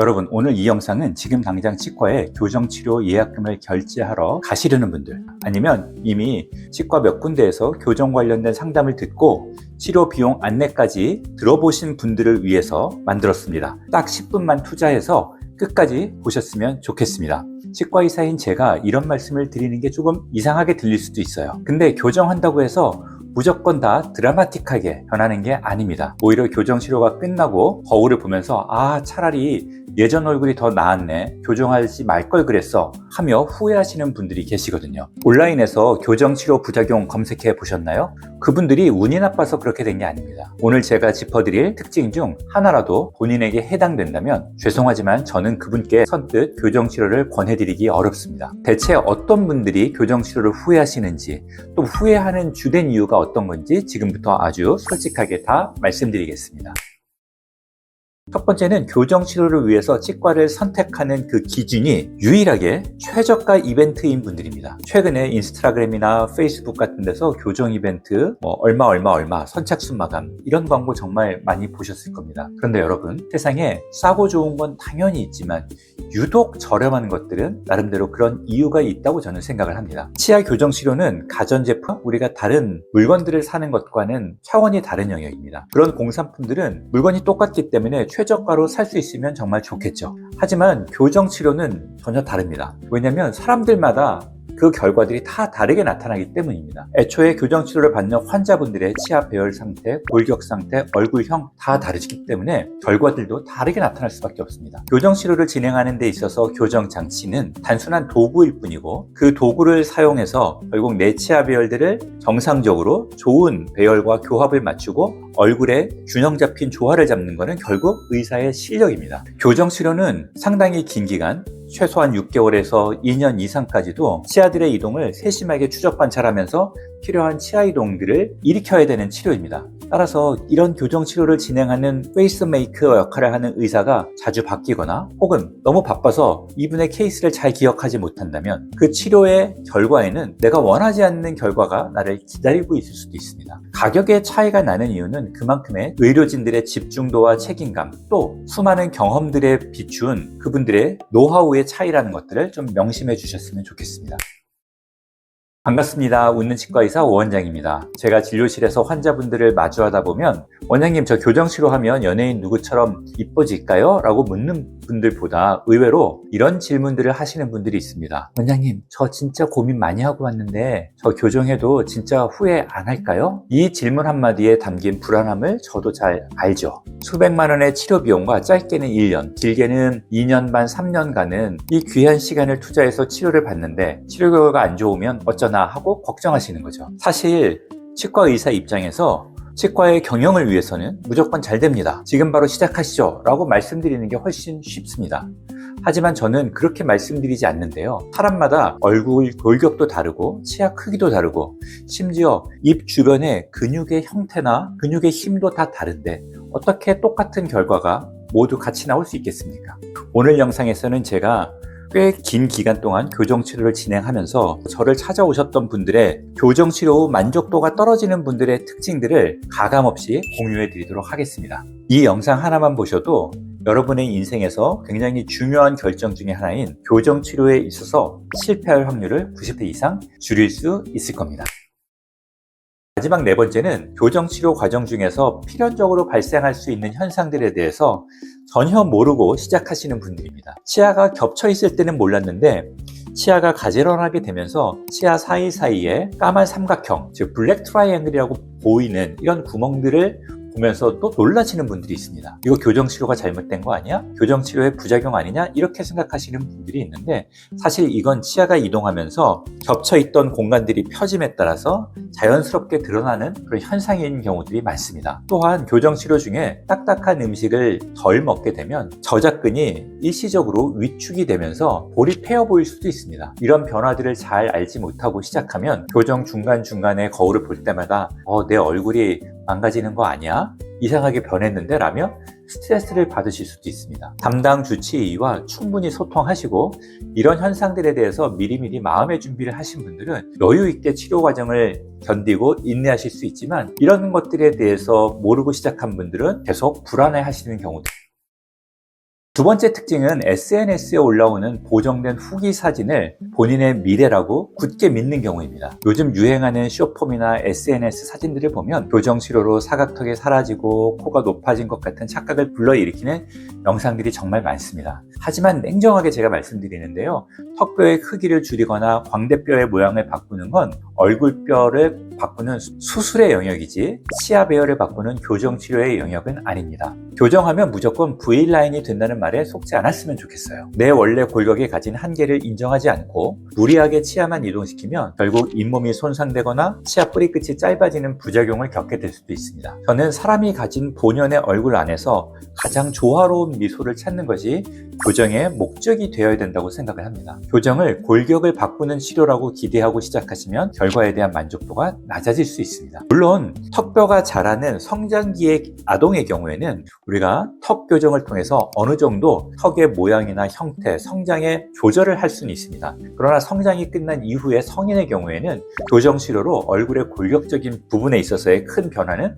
여러분, 오늘 이 영상은 지금 당장 치과에 교정치료 예약금을 결제하러 가시려는 분들, 아니면 이미 치과 몇 군데에서 교정 관련된 상담을 듣고 치료 비용 안내까지 들어보신 분들을 위해서 만들었습니다. 딱 10분만 투자해서 끝까지 보셨으면 좋겠습니다. 치과의사인 제가 이런 말씀을 드리는 게 조금 이상하게 들릴 수도 있어요. 근데 교정한다고 해서 무조건 다 드라마틱하게 변하는 게 아닙니다. 오히려 교정치료가 끝나고 거울을 보면서 차라리 예전 얼굴이 더 나았네, 교정하지 말 걸 그랬어 하며 후회하시는 분들이 계시거든요. 온라인에서 교정치료 부작용 검색해 보셨나요? 그분들이 운이 나빠서 그렇게 된 게 아닙니다. 오늘 제가 짚어드릴 특징 중 하나라도 본인에게 해당된다면 죄송하지만 저는 그분께 선뜻 교정치료를 권해드리기 어렵습니다. 대체 어떤 분들이 교정치료를 후회하시는지, 또 후회하는 주된 이유가 어떤 건지 지금부터 아주 솔직하게 다 말씀드리겠습니다. 첫 번째는 교정치료를 위해서 치과를 선택하는 그 기준이 유일하게 최저가 이벤트인 분들입니다. 최근에 인스타그램이나 페이스북 같은 데서 교정 이벤트 얼마 선착순 마감 이런 광고 정말 많이 보셨을 겁니다. 그런데 여러분, 세상에 싸고 좋은 건 당연히 있지만 유독 저렴한 것들은 나름대로 그런 이유가 있다고 저는 생각을 합니다. 치아 교정치료는 가전제품, 우리가 다른 물건들을 사는 것과는 차원이 다른 영역입니다. 그런 공산품들은 물건이 똑같기 때문에 최저가로 살 수 있으면 정말 좋겠죠. 하지만 교정치료는 전혀 다릅니다. 왜냐하면 사람들마다 그 결과들이 다 다르게 나타나기 때문입니다. 애초에 교정치료를 받는 환자분들의 치아 배열 상태, 골격 상태, 얼굴형 다 다르기 때문에 결과들도 다르게 나타날 수밖에 없습니다. 교정치료를 진행하는 데 있어서 교정장치는 단순한 도구일 뿐이고, 그 도구를 사용해서 결국 내 치아 배열들을 정상적으로 좋은 배열과 교합을 맞추고 얼굴에 균형 잡힌 조화를 잡는 것은 결국 의사의 실력입니다. 교정치료는 상당히 긴 기간, 최소한 6개월에서 2년 이상까지도 치아들의 이동을 세심하게 추적 관찰하면서 필요한 치아 이동들을 일으켜야 되는 치료입니다. 따라서 이런 교정치료를 진행하는 페이스메이커 역할을 하는 의사가 자주 바뀌거나 혹은 너무 바빠서 이분의 케이스를 잘 기억하지 못한다면 그 치료의 결과에는 내가 원하지 않는 결과가 나를 기다리고 있을 수도 있습니다. 가격의 차이가 나는 이유는 그만큼의 의료진들의 집중도와 책임감, 또 수많은 경험들에 비춘 그분들의 노하우의 차이라는 것들을 좀 명심해 주셨으면 좋겠습니다. 반갑습니다. 웃는 치과의사 오원장입니다. 제가 진료실에서 환자분들을 마주하다 보면 원장님, 저 교정치료하면 연예인 누구처럼 이뻐질까요? 라고 묻는 분들보다 의외로 이런 질문들을 하시는 분들이 있습니다. 원장님, 저 진짜 고민 많이 하고 왔는데 저 교정해도 진짜 후회 안 할까요? 이 질문 한마디에 담긴 불안함을 저도 잘 알죠. 수백만 원의 치료 비용과 짧게는 1년, 길게는 2년 반, 3년간은 이 귀한 시간을 투자해서 치료를 받는데 치료 결과가 안 좋으면 어쩌나 하고 걱정하시는 거죠. 사실 치과 의사 입장에서 치과의 경영을 위해서는 무조건 잘 됩니다, 지금 바로 시작하시죠 라고 말씀드리는 게 훨씬 쉽습니다. 하지만 저는 그렇게 말씀드리지 않는데요. 사람마다 얼굴 골격도 다르고 치아 크기도 다르고 심지어 입 주변의 근육의 형태나 근육의 힘도 다 다른데 어떻게 똑같은 결과가 모두 같이 나올 수 있겠습니까? 오늘 영상에서는 제가 꽤 긴 기간 동안 교정치료를 진행하면서 저를 찾아오셨던 분들의 교정치료 후 만족도가 떨어지는 분들의 특징들을 가감없이 공유해 드리도록 하겠습니다. 이 영상 하나만 보셔도 여러분의 인생에서 굉장히 중요한 결정 중에 하나인 교정치료에 있어서 실패할 확률을 90% 이상 줄일 수 있을 겁니다. 마지막 네 번째는 교정치료 과정 중에서 필연적으로 발생할 수 있는 현상들에 대해서 전혀 모르고 시작하시는 분들입니다. 치아가 겹쳐 있을 때는 몰랐는데 치아가 가지런하게 되면서 치아 사이사이에 까만 삼각형, 즉 블랙 트라이앵글이라고 보이는 이런 구멍들을 보면서 또 놀라시는 분들이 있습니다. 이거 교정치료가 잘못된 거 아니야? 교정치료의 부작용 아니냐? 이렇게 생각하시는 분들이 있는데 사실 이건 치아가 이동하면서 겹쳐있던 공간들이 펴짐에 따라서 자연스럽게 드러나는 그런 현상인 경우들이 많습니다. 또한 교정치료 중에 딱딱한 음식을 덜 먹게 되면 저작근이 일시적으로 위축이 되면서 볼이 패여 보일 수도 있습니다. 이런 변화들을 잘 알지 못하고 시작하면 교정 중간중간에 거울을 볼 때마다 내 얼굴이 망가지는 거 아니야? 이상하게 변했는데? 라며 스트레스를 받으실 수도 있습니다. 담당 주치의와 충분히 소통하시고 이런 현상들에 대해서 미리미리 마음의 준비를 하신 분들은 여유 있게 치료 과정을 견디고 인내하실 수 있지만 이런 것들에 대해서 모르고 시작한 분들은 계속 불안해 하시는 경우도 두 번째 특징은 SNS에 올라오는 보정된 후기 사진을 본인의 미래라고 굳게 믿는 경우입니다. 요즘 유행하는 쇼폼이나 SNS 사진들을 보면 교정치료로 사각턱이 사라지고 코가 높아진 것 같은 착각을 불러일으키는 영상들이 정말 많습니다. 하지만 냉정하게 제가 말씀드리는데요. 턱뼈의 크기를 줄이거나 광대뼈의 모양을 바꾸는 건 얼굴뼈를 바꾸는 수술의 영역이지 치아 배열을 바꾸는 교정치료의 영역은 아닙니다. 교정하면 무조건 V라인이 된다는 말에 속지 않았으면 좋겠어요. 내 원래 골격이 가진 한계를 인정하지 않고 무리하게 치아만 이동시키면 결국 잇몸이 손상되거나 치아 뿌리 끝이 짧아지는 부작용을 겪게 될 수도 있습니다. 저는 사람이 가진 본연의 얼굴 안에서 가장 조화로운 미소를 찾는 것이 교정의 목적이 되어야 된다고 생각을 합니다. 교정을 골격을 바꾸는 치료라고 기대하고 시작하시면 결과에 대한 만족도가 낮아질 수 있습니다. 물론 턱뼈가 자라는 성장기의 아동의 경우에는 우리가 턱 교정을 통해서 어느 정도 턱의 모양이나 형태, 성장의 조절을 할 수는 있습니다. 그러나 성장이 끝난 이후의 성인의 경우에는 교정 치료로 얼굴의 골격적인 부분에 있어서의 큰 변화는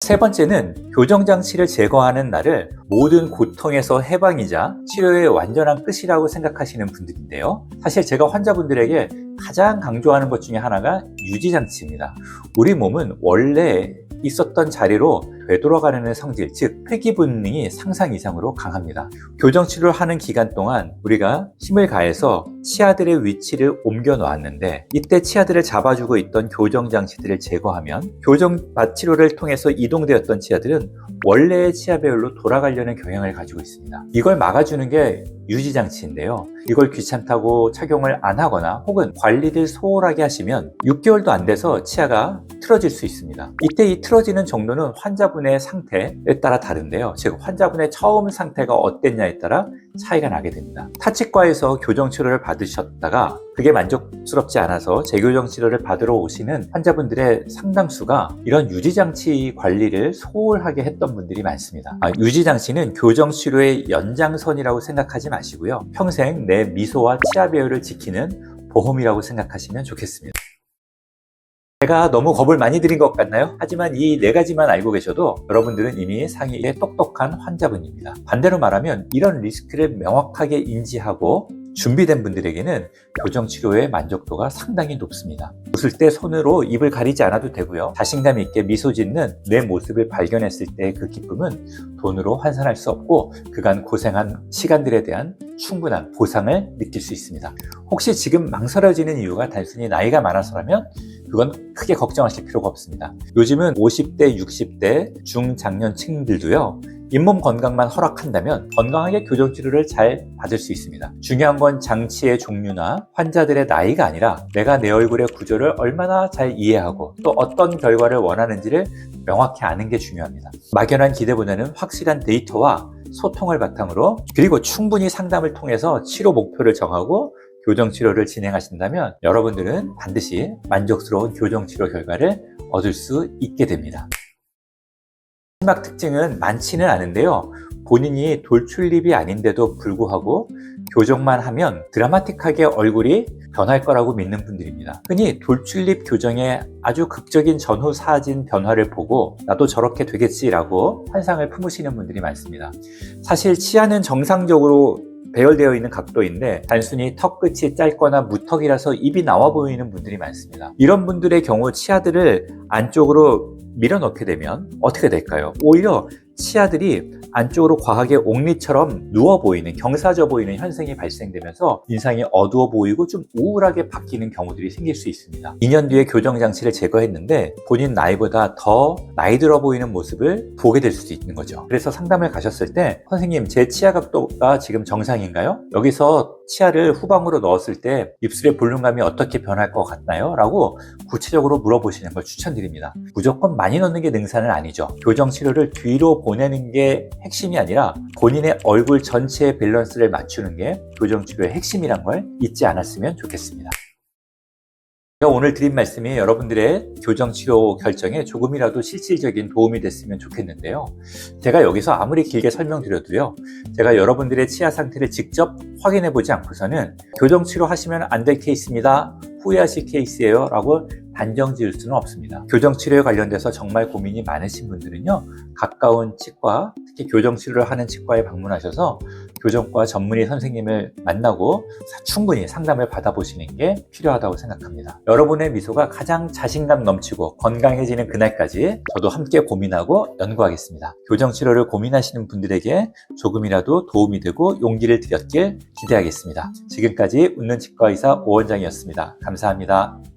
세 번째는 교정장치를 제거하는 날을 모든 고통에서 해방이자 치료의 완전한 끝이라고 생각하시는 분들인데요. 사실 제가 환자분들에게 가장 강조하는 것 중에 하나가 유지장치입니다. 우리 몸은 원래 있었던 자리로 되돌아가려는 성질, 즉 회귀 본능이 상상 이상으로 강합니다. 교정치료를 하는 기간 동안 우리가 힘을 가해서 치아들의 위치를 옮겨 놓았는데 이때 치아들을 잡아주고 있던 교정장치들을 제거하면 교정 치료를 통해서 이동되었던 치아들은 원래의 치아 배열로 돌아가려는 경향을 가지고 있습니다. 이걸 막아주는 게 유지장치인데요. 이걸 귀찮다고 착용을 안 하거나 혹은 관리를 소홀하게 하시면 6개월도 안 돼서 치아가 틀어질 수 있습니다. 이때 이 틀어지는 정도는 환자분의 상태에 따라 다른데요. 즉 환자분의 처음 상태가 어땠냐에 따라 차이가 나게 됩니다. 타치과에서 교정치료를 받으셨다가 그게 만족스럽지 않아서 재교정치료를 받으러 오시는 환자분들의 상당수가 이런 유지장치 관리를 소홀하게 했던 분들이 많습니다. 유지장치는 교정치료의 연장선이라고 생각하지 마시고요. 평생 내 미소와 치아 배열을 지키는 보험이라고 생각하시면 좋겠습니다. 제가 너무 겁을 많이 드린 것 같나요? 하지만 이 네 가지만 알고 계셔도 여러분들은 이미 상위의 똑똑한 환자분입니다. 반대로 말하면 이런 리스크를 명확하게 인지하고 준비된 분들에게는 교정치료의 만족도가 상당히 높습니다. 웃을 때 손으로 입을 가리지 않아도 되고요. 자신감 있게 미소 짓는 내 모습을 발견했을 때의 그 기쁨은 돈으로 환산할 수 없고 그간 고생한 시간들에 대한 충분한 보상을 느낄 수 있습니다. 혹시 지금 망설여지는 이유가 단순히 나이가 많아서라면 그건 크게 걱정하실 필요가 없습니다. 요즘은 50대, 60대 중장년층들도요. 잇몸 건강만 허락한다면 건강하게 교정치료를 잘 받을 수 있습니다. 중요한 건 장치의 종류나 환자들의 나이가 아니라 내가 내 얼굴의 구조를 얼마나 잘 이해하고 또 어떤 결과를 원하는지를 명확히 아는 게 중요합니다. 막연한 기대보다는 확실한 데이터와 소통을 바탕으로 그리고 충분히 상담을 통해서 치료 목표를 정하고 교정치료를 진행하신다면 여러분들은 반드시 만족스러운 교정치료 결과를 얻을 수 있게 됩니다. 마지막 특징은 많지는 않은데요. 본인이 돌출입이 아닌데도 불구하고 교정만 하면 드라마틱하게 얼굴이 변할 거라고 믿는 분들입니다. 흔히 돌출입 교정의 아주 극적인 전후 사진 변화를 보고 나도 저렇게 되겠지라고 환상을 품으시는 분들이 많습니다. 사실 치아는 정상적으로 배열되어 있는 각도인데 단순히 턱 끝이 짧거나 무턱이라서 입이 나와 보이는 분들이 많습니다. 이런 분들의 경우 치아들을 안쪽으로 밀어넣게 되면 어떻게 될까요? 오히려 치아들이 안쪽으로 과하게 옥리처럼 누워 보이는, 경사져 보이는 현상이 발생되면서 인상이 어두워 보이고 좀 우울하게 바뀌는 경우들이 생길 수 있습니다. 2년 뒤에 교정장치를 제거했는데 본인 나이보다 더 나이 들어 보이는 모습을 보게 될 수도 있는 거죠. 그래서 상담을 가셨을 때 선생님, 제 치아 각도가 지금 정상인가요? 여기서 치아를 후방으로 넣었을 때 입술의 볼륨감이 어떻게 변할 것 같나요? 라고 구체적으로 물어보시는 걸 추천드립니다. 무조건 많이 넣는 게 능사는 아니죠. 교정치료를 뒤로 보내는 게 핵심이 아니라 본인의 얼굴 전체의 밸런스를 맞추는 게 교정치료의 핵심이란 걸 잊지 않았으면 좋겠습니다. 제가 오늘 드린 말씀이 여러분들의 교정치료 결정에 조금이라도 실질적인 도움이 됐으면 좋겠는데요. 제가 여기서 아무리 길게 설명드려도요. 제가 여러분들의 치아 상태를 직접 확인해 보지 않고서는 교정치료 하시면 안 될 케이스입니다. 후회하실 케이스예요 라고 단정 지을 수는 없습니다. 교정치료에 관련돼서 정말 고민이 많으신 분들은요, 가까운 치과, 특히 교정치료를 하는 치과에 방문하셔서 교정과 전문의 선생님을 만나고 충분히 상담을 받아보시는 게 필요하다고 생각합니다. 여러분의 미소가 가장 자신감 넘치고 건강해지는 그날까지 저도 함께 고민하고 연구하겠습니다. 교정치료를 고민하시는 분들에게 조금이라도 도움이 되고 용기를 드렸길 기대하겠습니다. 지금까지 웃는 치과의사 오원장이었습니다. 감사합니다.